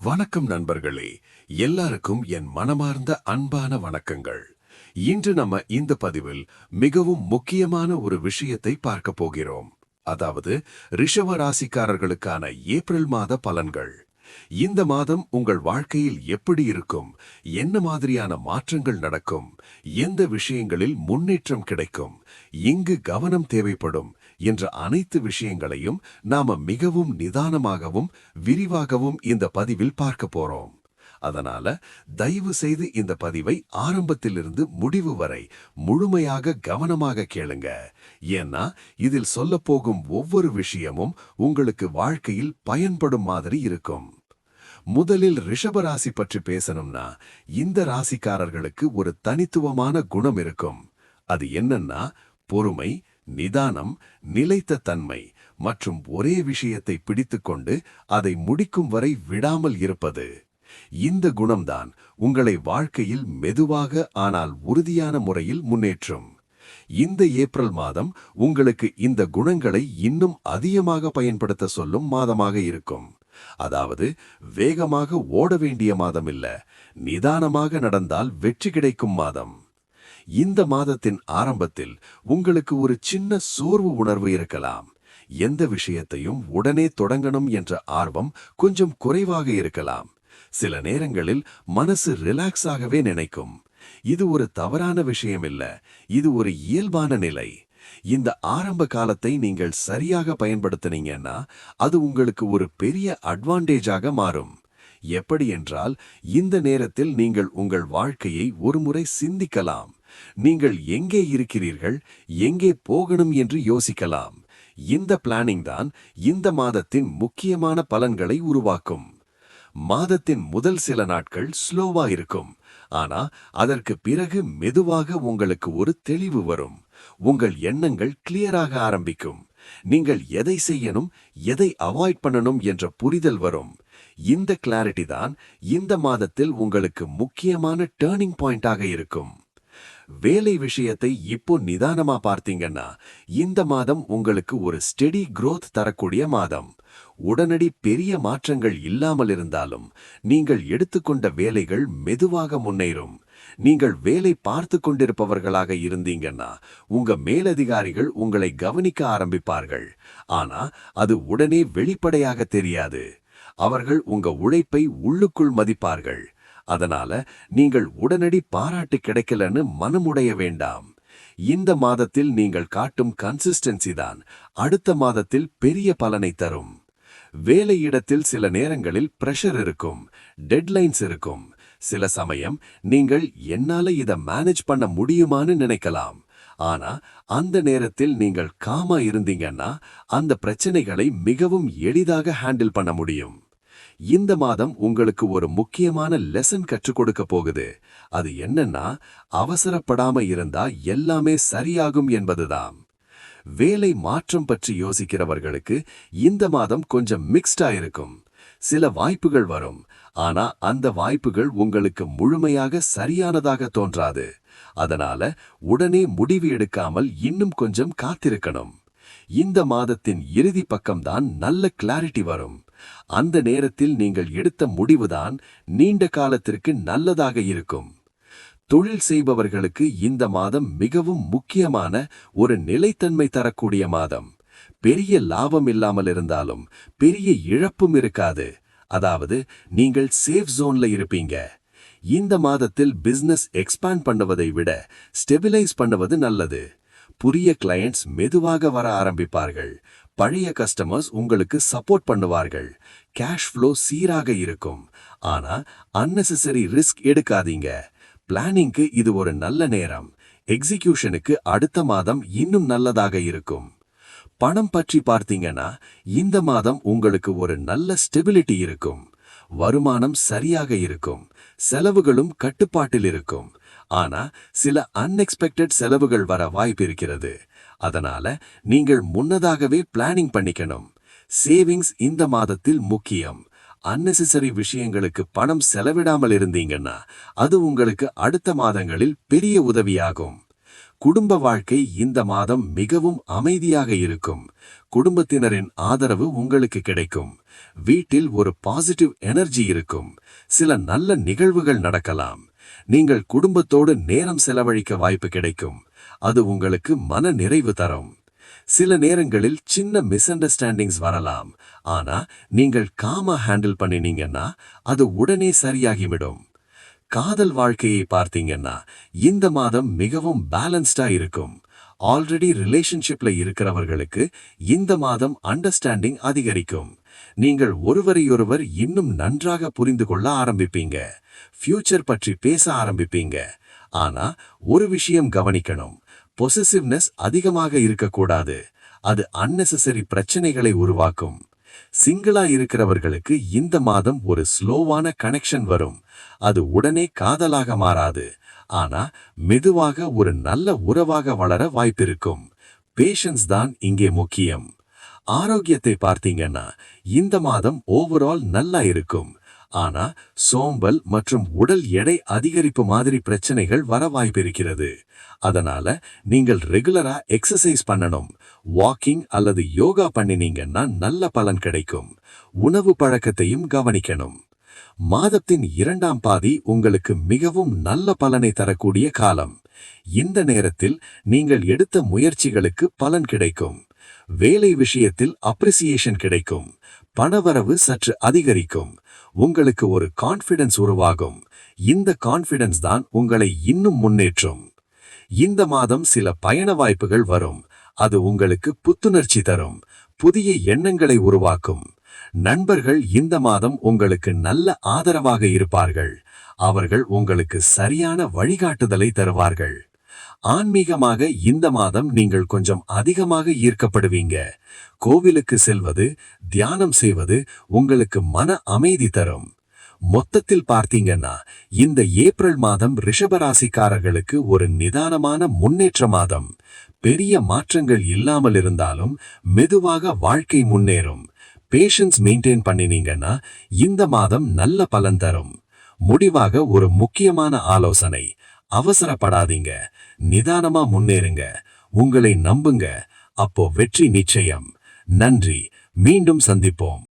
வணக்கம் நண்பர்களே, எல்லாருக்கும் என் மனமார்ந்த அன்பான வணக்கங்கள். இன்று நம்ம இந்த பதிவில் மிகவும் முக்கியமான ஒரு விஷயத்தை பார்க்க போகிறோம். அதாவது ரிஷப ராசிக்காரர்களுக்கான ஏப்ரல் மாத பலன்கள். இந்த மாதம் உங்கள் வாழ்க்கையில் எப்படி இருக்கும், என்ன மாதிரியான மாற்றங்கள் நடக்கும், எந்த விஷயங்களில் முன்னேற்றம் கிடைக்கும், எங்கு கவனம் தேவைப்படும் என்ற அனைத்து விஷயங்களையும் நாம மிகவும் நிதானமாகவும் விரிவாகவும் இந்த பதிவில் பார்க்க போறோம். அதனால தயவு செய்து இந்த பதிவை ஆரம்பத்திலிருந்து முடிவு வரை முழுமையாக கவனமாக கேளுங்க. ஏன்னா இதில் சொல்லப்போகும் ஒவ்வொரு விஷயமும் உங்களுக்கு வாழ்க்கையில் பயன்படும் மாதிரி இருக்கும். முதலில் ரிஷபராசி பற்றி பேசணும்னா, இந்த ராசிக்காரர்களுக்கு ஒரு தனித்துவமான குணம் இருக்கும். அது என்னன்னா பொறுமை, நிதானம், நிலைத்த தன்மை மற்றும் ஒரே விஷயத்தை பிடித்துக்கொண்டு அதை முடிக்கும் வரை விடாமல் இருப்பது. இந்த குணம்தான் உங்களை வாழ்க்கையில் மெதுவாக ஆனால் உறுதியான முறையில் முன்னேற்றும். இந்த ஏப்ரல் மாதம் உங்களுக்கு இந்த குணங்களை இன்னும் அதிகமாக பயன்படுத்த சொல்லும் மாதமாக இருக்கும். அதாவது வேகமாக ஓட வேண்டிய மாதம் இல்ல, நிதானமாக நடந்தால் வெற்றி கிடைக்கும் மாதம். இந்த மாதத்தின் ஆரம்பத்தில் உங்களுக்கு ஒரு சின்ன சோர்வு உணர்வு இருக்கலாம். எந்த விஷயத்தையும் உடனே தொடங்கணும் என்ற ஆர்வம் கொஞ்சம் குறைவாக இருக்கலாம். சில நேரங்களில் மனசு ரிலாக்ஸ் ஆகவே நினைக்கும். இது ஒரு தவறான விஷயம் இல்ல, இது ஒரு இயல்பான நிலை. இந்த ஆரம்ப காலத்தை நீங்கள் சரியாக பயன்படுத்தினீங்கன்னா அது உங்களுக்கு ஒரு பெரிய அட்வான்டேஜாக மாறும். எப்படி என்றால், இந்த நேரத்தில் நீங்கள் உங்கள் வாழ்க்கையை ஒருமுறை சிந்திக்கலாம். நீங்கள் எங்கே இருக்கிறீர்கள், எங்கே போகணும் என்று யோசிக்கலாம். இந்த பிளானிங் தான் இந்த மாதத்தின் முக்கியமான பலன்களை உருவாக்கும். மாதத்தின் முதல் சில நாட்கள் ஸ்லோவா இருக்கும். ஆனா அதற்கு பிறகு மெதுவாக உங்களுக்கு ஒரு தெளிவு வரும். உங்கள் எண்ணங்கள் கிளியராக ஆரம்பிக்கும். நீங்கள் எதை செய்யணும், எதை அவாய்ட் பண்ணணும் என்ற புரிதல் வரும். இந்த கிளாரிட்டி தான் இந்த மாதத்தில் உங்களுக்கு முக்கியமான டர்னிங் பாயிண்டாக இருக்கும். வேலை விஷயத்தை இப்போ நிதானமா பார்த்தீங்கன்னா, இந்த மாதம் உங்களுக்கு ஒரு ஸ்டெடி growth தரக்கூடிய மாதம். உடனடி பெரிய மாற்றங்கள் இல்லாமல் இருந்தாலும் நீங்கள் எடுத்துக்கொண்ட வேலைகள் மெதுவாக முன்னேறும். நீங்கள் வேலை பார்த்து கொண்டிருப்பவர்களாக இருந்தீங்கன்னா உங்க மேலதிகாரிகள் உங்களை கவனிக்க ஆரம்பிப்பார்கள். ஆனா அது உடனே வெளிப்படையாக தெரியாது. அவர்கள் உங்க உழைப்பை உள்ளுக்குள் மதிப்பார்கள். அதனால நீங்கள் உடனடி பாராட்டு கிடைக்கலன்னு மனமுடைய வேண்டாம். இந்த மாதத்தில் நீங்கள் காட்டும் கன்சிஸ்டன்சி தான் அடுத்த மாதத்தில் பெரிய பலனை தரும். வேலையிடத்தில் சில நேரங்களில் பிரஷர் இருக்கும், டெட்லைன்ஸ் இருக்கும். சில சமயம் நீங்கள் என்னால இதை மேனேஜ் பண்ண முடியுமான்னு நினைக்கலாம். ஆனா அந்த நேரத்தில் நீங்கள் காமா இருந்தீங்கன்னா அந்த பிரச்சனைகளை மிகவும் எளிதாக ஹேண்டில் பண்ண முடியும். இந்த மாதம் உங்களுக்கு ஒரு முக்கியமான லெசன் கற்றுக் கொடுக்க போகுது. அது என்னன்னா, அவசரப்படாம இருந்தா எல்லாமே சரியாகும் என்பதுதான். வேலை மாற்றம் பற்றி யோசிக்கிறவர்களுக்கு இந்த மாதம் கொஞ்சம் மிக்ஸ்டா இருக்கும். சில வாய்ப்புகள் வரும், ஆனா அந்த வாய்ப்புகள் உங்களுக்கு முழுமையாக சரியானதாக தோன்றாது. அதனால உடனே முடிவு எடுக்காமல் இன்னும் கொஞ்சம் காத்திருக்கணும். இந்த மாதத்தின் இறுதி பக்கம்தான் நல்ல கிளாரிட்டி வரும். அந்த நேரத்தில் நீங்கள் எடுத்த முடிவுதான் நீண்ட காலத்திற்கு நல்லதாக இருக்கும். தொழில் செய்பவர்களுக்கு இந்த மாதம் மிகவும் முக்கியமான ஒரு நிலைத்தன்மை தரக்கூடிய மாதம். பெரிய லாபம் இல்லாமல் இருந்தாலும் பெரிய இழப்பும் இருக்காது. அதாவது நீங்கள் சேஃப் ஜோன்ல இருப்பீங்க. இந்த மாதத்தில் பிசினஸ் எக்ஸ்பாண்ட் பண்ணுவதை விட ஸ்டெபிலைஸ் பண்ணுவது நல்லது. புதிய கிளையண்ட்ஸ் மெதுவாக வர ஆரம்பிப்பார்கள். பழைய கஸ்டமர்ஸ் உங்களுக்கு சப்போர்ட் பண்ணுவார்கள். கேஷ் ஃப்ளோ சீராக இருக்கும். ஆனா அன்னெசரி ரிஸ்க் எடுக்காதீங்க. பிளானிங்க்கு இது ஒரு நல்ல நேரம். எக்ஸிகியூஷனுக்கு அடுத்த மாதம் இன்னும் நல்லதாக இருக்கும். பணம் பற்றி பார்த்தீங்கன்னா, இந்த மாதம் உங்களுக்கு ஒரு நல்ல ஸ்டெபிலிட்டி இருக்கும். வருமானம் சரியாக இருக்கும். செலவுகளும் கட்டுப்பாட்டில் இருக்கும். ஆனா சில அன்எக்ஸ்பெக்டட் செலவுகள் வர வாய்ப்பு இருக்கிறது. அதனால நீங்கள் முன்னதாகவே பிளானிங் பண்ணிக்கணும். சேவிங்ஸ் இந்த மாதத்தில் முக்கியம். அன்னெசரி விஷயங்களுக்கு பணம் செலவிடாமல் இருந்தீங்கன்னா அது உங்களுக்கு அடுத்த மாதங்களில் பெரிய உதவியாகும். குடும்ப வாழ்க்கை இந்த மாதம் மிகவும் அமைதியாக இருக்கும். குடும்பத்தினரின் ஆதரவு உங்களுக்கு கிடைக்கும். வீட்டில் ஒரு பாசிட்டிவ் எனர்ஜி இருக்கும். சில நல்ல நிகழ்வுகள் நடக்கலாம். நீங்கள் குடும்பத்தோடு நேரம் செலவழிக்க வாய்ப்பு கிடைக்கும். அது உங்களுக்கு மன நிறைவு தரும். சில நேரங்களில் சின்ன மிஸ் அண்டர்ஸ்டாண்டிங்ஸ் வரலாம். ஆனா நீங்கள் காமா ஹேண்டில் பண்ணினீங்கன்னா அது உடனே சரியாகிவிடும். காதல் வாழ்க்கையை பார்த்தீங்கன்னா இந்த மாதம் மிகவும் பேலன்ஸ்டா இருக்கும். ஆல்ரெடி ரிலேஷன்ஷிப்ல இருக்கிறவர்களுக்கு இந்த மாதம் அண்டர்ஸ்டாண்டிங் அதிகரிக்கும். நீங்கள் ஒருவரையொருவர் இன்னும் நன்றாக புரிந்து கொள்ள ஆரம்பிப்பீங்க. ஃபியூச்சர் பற்றி பேச ஆரம்பிப்பீங்க. ஆனா ஒரு விஷயம் கவனிக்கணும். பொசசிவ்னஸ் அதிகமாக இருக்கக்கூடாது. அது அன்னெசரி பிரச்சனைகளை உருவாக்கும். சிங்கிளா இருக்கிறவர்களுக்கு இந்த மாதம் ஒரு ஸ்லோவான கனெக்ஷன் வரும். அது உடனே காதலாக மாறாது. ஆனா மெதுவாக ஒரு நல்ல உறவாக வளர வாய்ப்பிருக்கும். பேஷன்ஸ் தான் இங்கே முக்கியம். ஆரோக்கியத்தை பார்த்தீங்கன்னா இந்த மாதம் ஓவரால் நல்லா இருக்கும். ஆனா சோம்பல் மற்றும் உடல் எடை அதிகரிப்பு மாதிரி பிரச்சனைகள் வர வாய்ப்பிருக்கிறது. அதனால நீங்கள் ரெகுலரா எக்ஸசைஸ் பண்ணணும். வாக்கிங் அல்லது யோகா பண்ணினீங்கன்னா நல்ல பலன் கிடைக்கும். உணவு பழக்கத்தையும் கவனிக்கணும். மாதத்தின் 2ஆம் பாதி உங்களுக்கு மிகவும் நல்ல பலனை தரக்கூடிய காலம். இந்த நேரத்தில் நீங்கள் எடுத்த முயற்சிகளுக்கு பலன் கிடைக்கும். வேலை விஷயத்தில் அப்ரிசியேஷன் கிடைக்கும். பணவரவு சற்று அதிகரிக்கும். உங்களுக்கு ஒரு கான்ஃபிடன்ஸ் உருவாகும். இந்த கான்ஃபிடன்ஸ் தான் உங்களை இன்னும் முன்னேற்றும். இந்த மாதம் சில பயண வாய்ப்புகள் வரும். அது உங்களுக்கு புத்துணர்ச்சி தரும். புதிய எண்ணங்களை உருவாக்கும். நண்பர்கள் இந்த மாதம் உங்களுக்கு நல்ல ஆதரவாக இருப்பார்கள். அவர்கள் உங்களுக்கு சரியான வழிகாட்டுதலை தருவார்கள். ஆன்மீகமாக இந்த மாதம் நீங்கள் கொஞ்சம் அதிகமாக ஈர்க்கப்படுவீங்க. கோவிலுக்கு செல்வது, தியானம் செய்வது உங்களுக்கு மன அமைதி தரும். மொத்தத்தில் பார்த்தீங்கன்னா இந்த ஏப்ரல் மாதம் ரிஷபராசிக்காரர்களுக்கு ஒரு நிதானமான முன்னேற்ற மாதம். பெரிய மாற்றங்கள் இல்லாமல் இருந்தாலும் மெதுவாக வாழ்க்கை முன்னேறும். பேஷன்ஸ் மெயின்டைன் பண்ணினீங்கன்னா இந்த மாதம் நல்ல பலன் தரும். முடிவாக ஒரு முக்கியமான ஆலோசனை. அவசரப்படாதீங்க. நிதானமா முன்னேறுங்க. உங்களை நம்புங்க. அப்போ வெற்றி நிச்சயம். நன்றி. மீண்டும் சந்திப்போம்.